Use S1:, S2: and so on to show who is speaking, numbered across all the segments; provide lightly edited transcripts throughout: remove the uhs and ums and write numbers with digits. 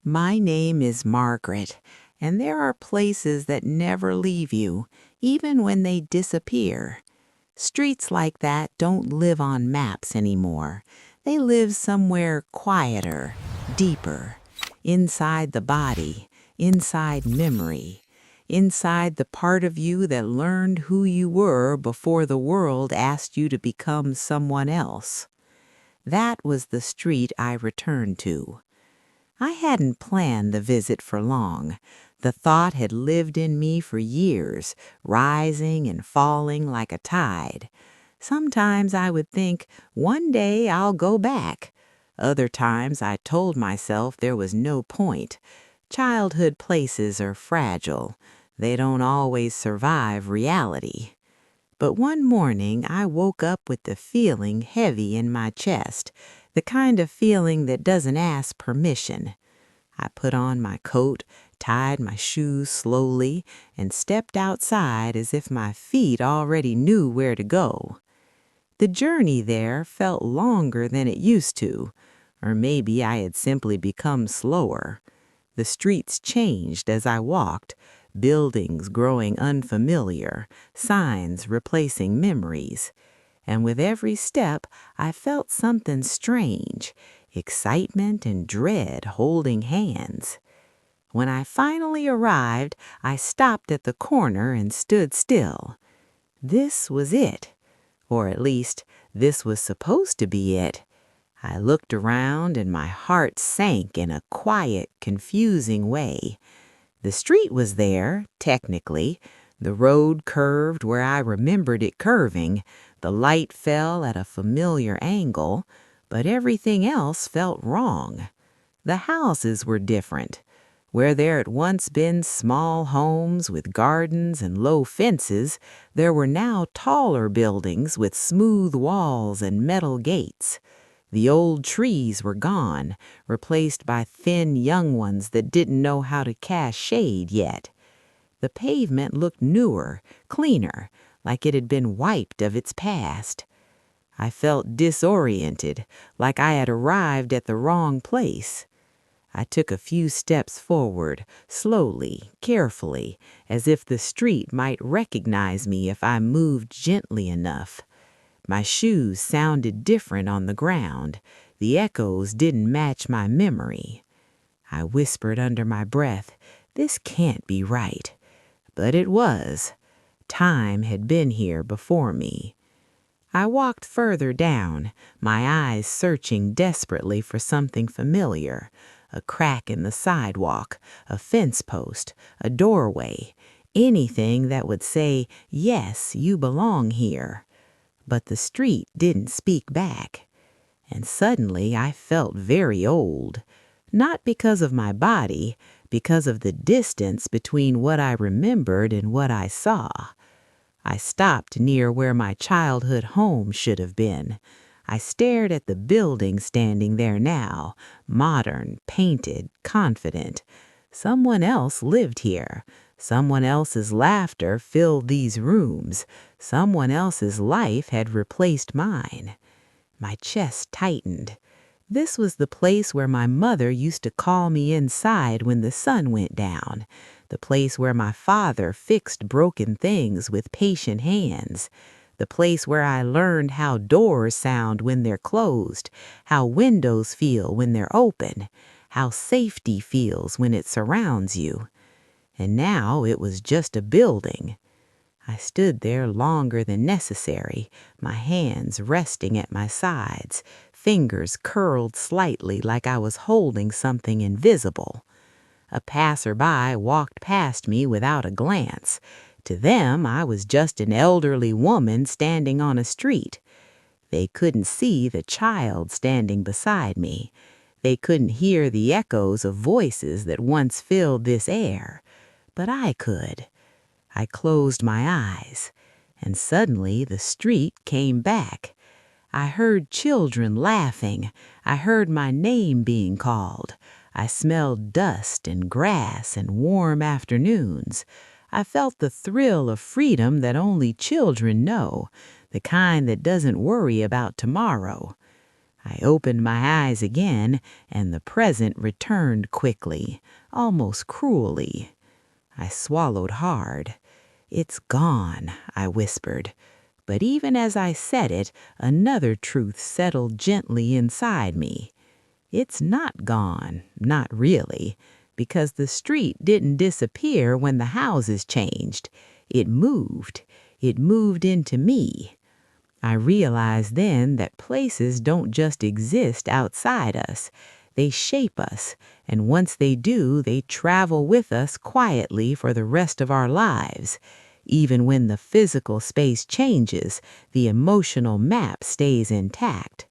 S1: My name is Margaret, and there are places that never leave you, even when they disappear. Streets like that don't live on maps anymore. They live somewhere quieter, deeper, inside the body, inside memory, inside the part of you that learned who you were before the world asked you to become someone else. That was the street I returned to. I hadn't planned the visit for long. The thought had lived in me for years, rising and falling like a tide. Sometimes I would think, one day I'll go back. Other times I told myself there was no point. Childhood places are fragile. They don't always survive reality. But one morning I woke up with the feeling heavy in my chest, the kind of feeling that doesn't ask permission. I put on my coat, tied my shoes slowly, and stepped outside as if my feet already knew where to go. The journey there felt longer than it used to, or maybe I had simply become slower. The streets changed as I walked, buildings growing unfamiliar, signs replacing memories. And with every step, I felt something strange, excitement and dread holding hands. When I finally arrived, I stopped at the corner and stood still. This was it, or at least, this was supposed to be it. I looked around and my heart sank in a quiet, confusing way. The street was there, technically. The road curved where I remembered it curving. The light fell at a familiar angle, but everything else felt wrong. The houses were different. Where there had once been small homes with gardens and low fences, there were now taller buildings with smooth walls and metal gates. The old trees were gone, replaced by thin young ones that didn't know how to cast shade yet. The pavement looked newer, cleaner, like it had been wiped of its past. I felt disoriented, like I had arrived at the wrong place. I took a few steps forward, slowly, carefully, as if the street might recognize me if I moved gently enough. My shoes sounded different on the ground. The echoes didn't match my memory. I whispered under my breath, "This can't be right." But it was. Time had been here before me. I walked further down, my eyes searching desperately for something familiar. A crack in the sidewalk, a fence post, a doorway, anything that would say, "Yes, you belong here." But the street didn't speak back. And suddenly I felt very old. Not because of my body, because of the distance between what I remembered and what I saw. I stopped near where my childhood home should have been. I stared at the building standing there now, modern, painted, confident. Someone else lived here. Someone else's laughter filled these rooms. Someone else's life had replaced mine. My chest tightened. This was the place where my mother used to call me inside when the sun went down. The place where my father fixed broken things with patient hands. The place where I learned how doors sound when they're closed, how windows feel when they're open, how safety feels when it surrounds you. And now it was just a building. I stood there longer than necessary, my hands resting at my sides, fingers curled slightly like I was holding something invisible. A passerby walked past me without a glance. To them, I was just an elderly woman standing on a street. They couldn't see the child standing beside me. They couldn't hear the echoes of voices that once filled this air. But I could. I closed my eyes, and suddenly the street came back. I heard children laughing. I heard my name being called. I smelled dust and grass and warm afternoons. I felt the thrill of freedom that only children know, the kind that doesn't worry about tomorrow. I opened my eyes again, and the present returned quickly, almost cruelly. I swallowed hard. "It's gone," I whispered. But even as I said it, another truth settled gently inside me. It's not gone, not really, because the street didn't disappear when the houses changed. It moved. It moved into me. I realized then that places don't just exist outside us. They shape us, and once they do, they travel with us quietly for the rest of our lives. Even when the physical space changes, the emotional map stays intact.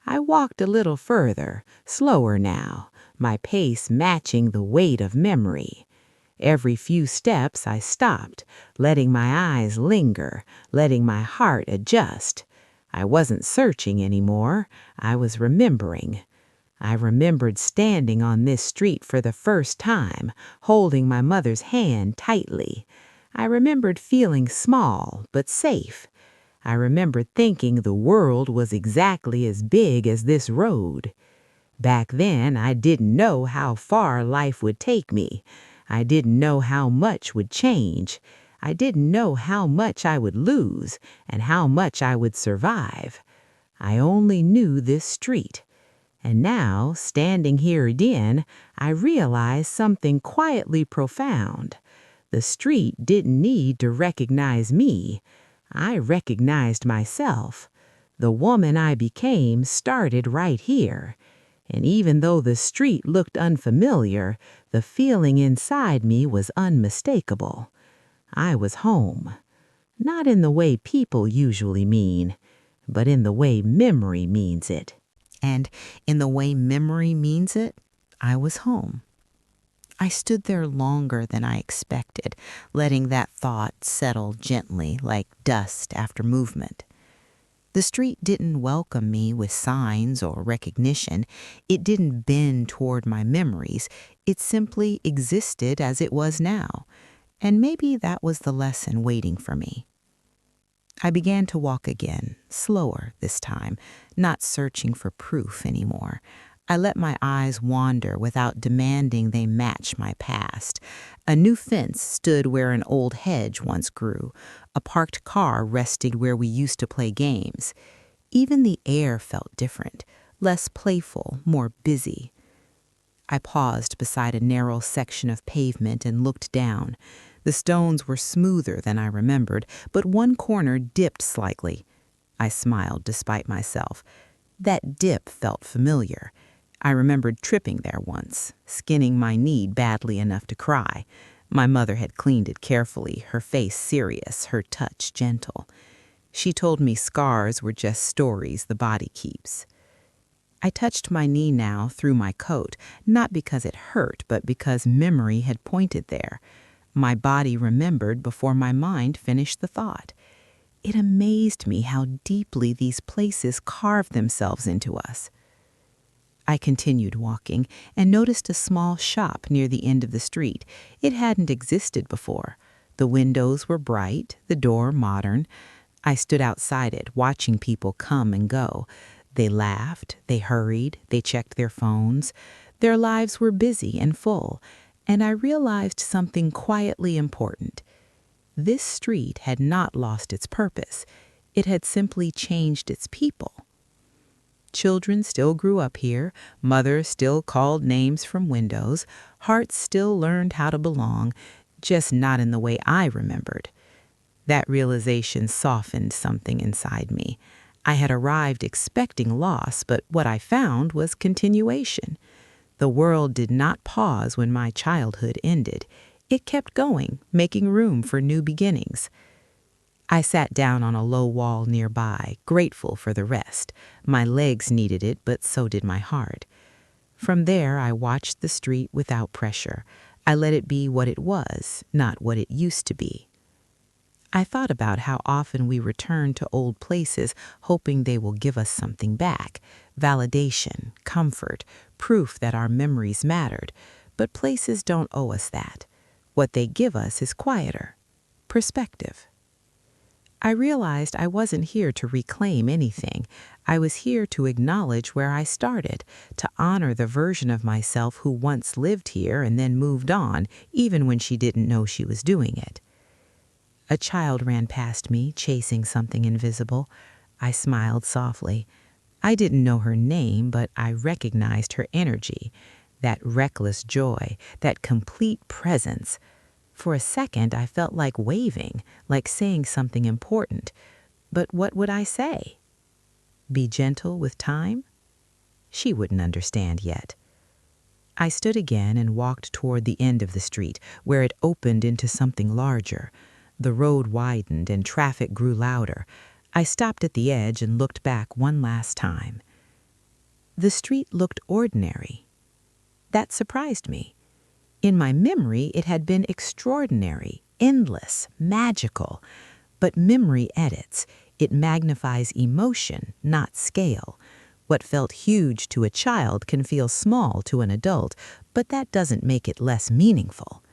S1: I walked a little further, slower now, my pace matching the weight of memory. Every few steps I stopped, letting my eyes linger, letting my heart adjust. I wasn't searching anymore. I was remembering. I remembered standing on this street for the first time, holding my mother's hand tightly. I remembered feeling small but safe. I remembered thinking the world was exactly as big as this road. Back then, I didn't know how far life would take me. I didn't know how much would change. I didn't know how much I would lose and how much I would survive. I only knew this street. And now, standing here again, I realized something quietly profound. The street didn't need to recognize me. I recognized myself. The woman I became started right here. And even though the street looked unfamiliar, the feeling inside me was unmistakable. I was home. Not in the way people usually mean, but in the way memory means it. And in the way memory means it, I was home. I stood there longer than I expected, letting that thought settle gently like dust after movement. The street didn't welcome me with signs or recognition. It didn't bend toward my memories. It simply existed as it was now. And maybe that was the lesson waiting for me. I began to walk again, slower this time, not searching for proof anymore. I let my eyes wander without demanding they match my past. A new fence stood where an old hedge once grew. A parked car rested where we used to play games. Even the air felt different, less playful, more busy. I paused beside a narrow section of pavement and looked down. The stones were smoother than I remembered, but one corner dipped slightly. I smiled despite myself. That dip felt familiar. I remembered tripping there once, skinning my knee badly enough to cry. My mother had cleaned it carefully, her face serious, her touch gentle. She told me scars were just stories the body keeps. I touched my knee now through my coat, not because it hurt, but because memory had pointed there. My body remembered before my mind finished the thought. It amazed me how deeply these places carve themselves into us. I continued walking and noticed a small shop near the end of the street. It hadn't existed before. The windows were bright, the door modern. I stood outside it, watching people come and go. They laughed, they hurried, they checked their phones. Their lives were busy and full, and I realized something quietly important. This street had not lost its purpose. It had simply changed its people. Children still grew up here, mothers still called names from windows, hearts still learned how to belong, just not in the way I remembered. That realization softened something inside me. I had arrived expecting loss, but what I found was continuation. The world did not pause when my childhood ended. It kept going, making room for new beginnings. I sat down on a low wall nearby, grateful for the rest. My legs needed it, but so did my heart. From there, I watched the street without pressure. I let it be what it was, not what it used to be. I thought about how often we return to old places hoping they will give us something back, validation, comfort, proof that our memories mattered. But places don't owe us that. What they give us is quieter, perspective. I realized I wasn't here to reclaim anything. I was here to acknowledge where I started, to honor the version of myself who once lived here and then moved on, even when she didn't know she was doing it. A child ran past me, chasing something invisible. I smiled softly. I didn't know her name, but I recognized her energy, that reckless joy, that complete presence. For a second, I felt like waving, like saying something important. But what would I say? Be gentle with time? She wouldn't understand yet. I stood again and walked toward the end of the street, where it opened into something larger. The road widened and traffic grew louder. I stopped at the edge and looked back one last time. The street looked ordinary. That surprised me. In my memory, it had been extraordinary, endless, magical. But memory edits. It magnifies emotion, not scale. What felt huge to a child can feel small to an adult, but that doesn't make it less meaningful.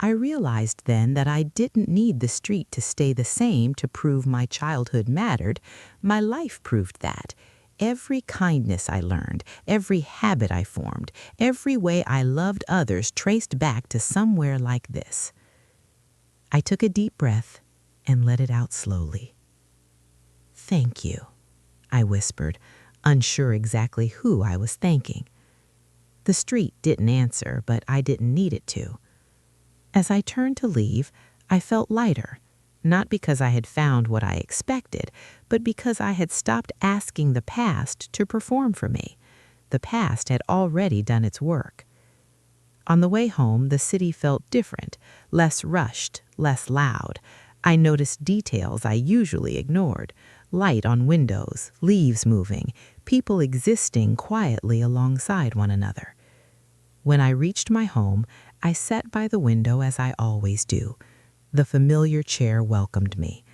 S1: I realized then that I didn't need the street to stay the same to prove my childhood mattered. My life proved that. Every kindness I learned, every habit I formed, every way I loved others traced back to somewhere like this. I took a deep breath and let it out slowly. "Thank you," I whispered, unsure exactly who I was thanking. The street didn't answer, but I didn't need it to. As I turned to leave, I felt lighter, not because I had found what I expected, but because I had stopped asking the past to perform for me. The past had already done its work. On the way home, the city felt different, less rushed, less loud. I noticed details I usually ignored: light on windows, leaves moving, people existing quietly alongside one another. When I reached my home, I sat by the window as I always do. The familiar chair welcomed me.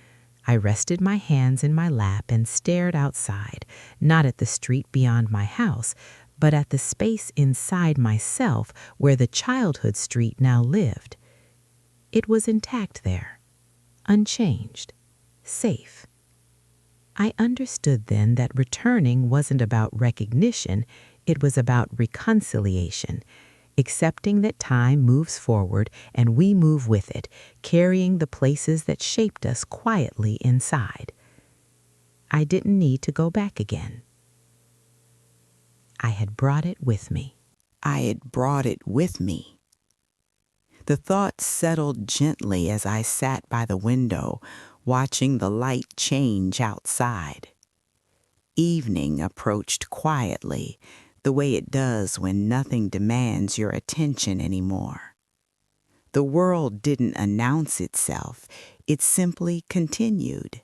S1: I rested my hands in my lap and stared outside, not at the street beyond my house, but at the space inside myself where the childhood street now lived. It was intact there, unchanged, safe. I understood then that returning wasn't about recognition, it was about reconciliation, accepting that time moves forward and we move with it, carrying the places that shaped us quietly inside. I didn't need to go back again. I had brought it with me.
S2: I had brought it with me. The thought settled gently as I sat by the window, watching the light change outside. Evening approached quietly, the way it does when nothing demands your attention anymore. The world didn't announce itself, it simply continued.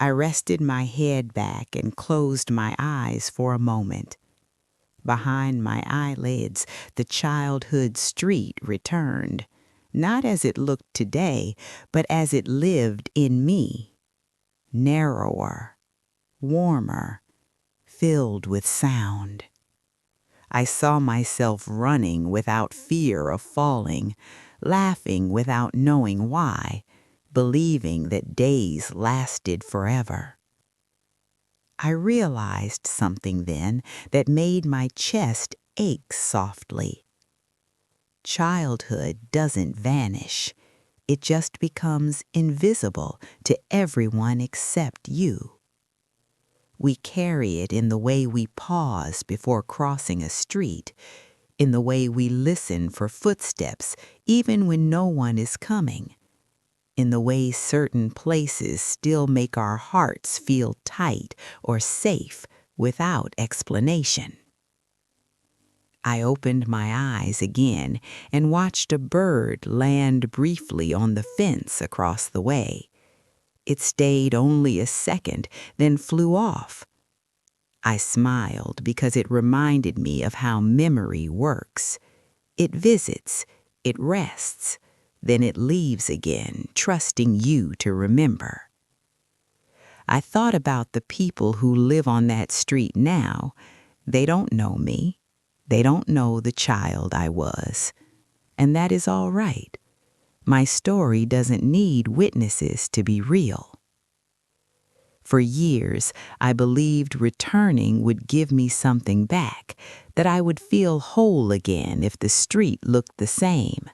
S2: I rested my head back and closed my eyes for a moment. Behind my eyelids, the childhood street returned, not as it looked today, but as it lived in me. Narrower, warmer, filled with sound. I saw myself running without fear of falling, laughing without knowing why, believing that days lasted forever. I realized something then that made my chest ache softly. Childhood doesn't vanish. It just becomes invisible to everyone except you. We carry it in the way we pause before crossing a street, in the way we listen for footsteps even when no one is coming, in the way certain places still make our hearts feel tight or safe without explanation. I opened my eyes again and watched a bird land briefly on the fence across the way. It stayed only a second, then flew off. I smiled because it reminded me of how memory works. It visits, it rests, then it leaves again, trusting you to remember. I thought about the people who live on that street now. They don't know me. They don't know the child I was. And that is all right. My story doesn't need witnesses to be real. For years, I believed returning would give me something back, that I would feel whole again if the street looked the same,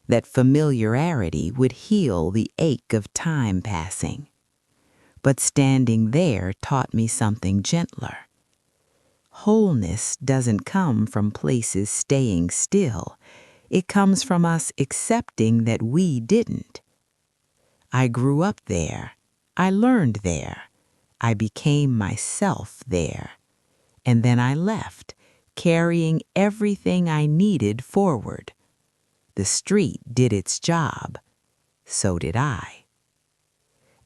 S2: that familiarity would heal the ache of time passing. But standing there taught me something gentler. Wholeness doesn't come from places staying still. It comes from us accepting that we didn't. I grew up there. I learned there. I became myself there. And then I left, carrying everything I needed forward. The street did its job. So did I.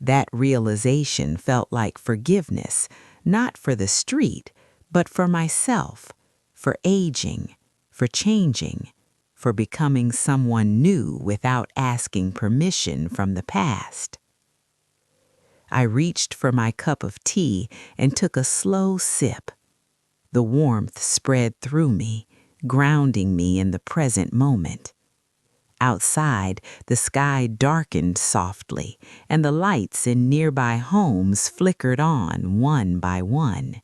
S2: That realization felt like forgiveness, not for the street, but for myself, for aging, for changing, for becoming someone new without asking permission from the past. I reached for my cup of tea and took a slow sip. The warmth spread through me, grounding me in the present moment. Outside, the sky darkened softly, and the lights in nearby homes flickered on one by one.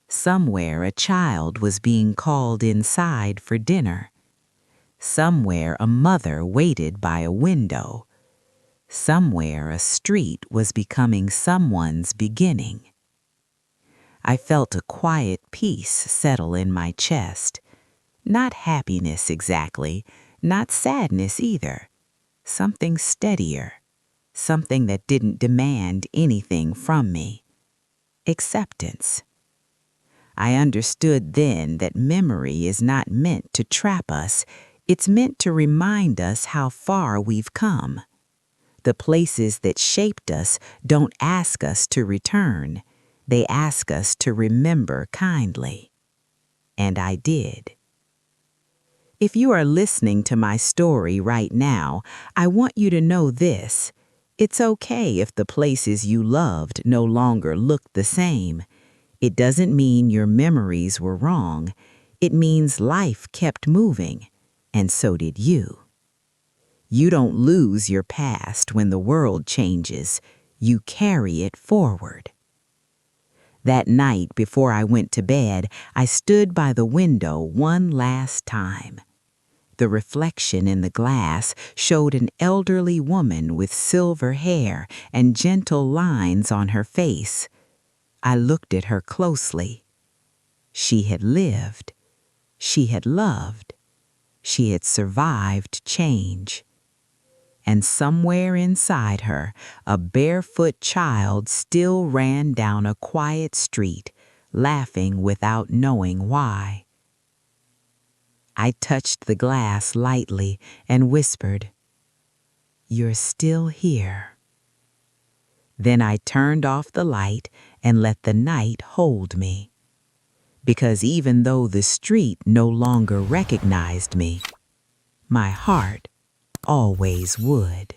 S2: Somewhere a child was being called inside for dinner. Somewhere a mother waited by a window. Somewhere a street was becoming someone's beginning. I felt a quiet peace settle in my chest. Not happiness exactly, not sadness either. Something steadier, something that didn't demand anything from me. Acceptance. I understood then that memory is not meant to trap us. It's meant to remind us how far we've come. The places that shaped us don't ask us to return. They ask us to remember kindly. And I did. If you are listening to my story right now, I want you to know this. It's okay if the places you loved no longer look the same. It doesn't mean your memories were wrong. It means life kept moving, and so did you. You don't lose your past when the world changes. You carry it forward. That night before I went to bed, I stood by the window one last time. The reflection in the glass showed an elderly woman with silver hair and gentle lines on her face. I looked at her closely. She had lived. She had loved. She had survived change. And somewhere inside her, a barefoot child still ran down a quiet street, laughing without knowing why. I touched the glass lightly and whispered, "You're still here." Then I turned off the light and let the night hold me. Because even though the street no longer recognized me, my heart always would.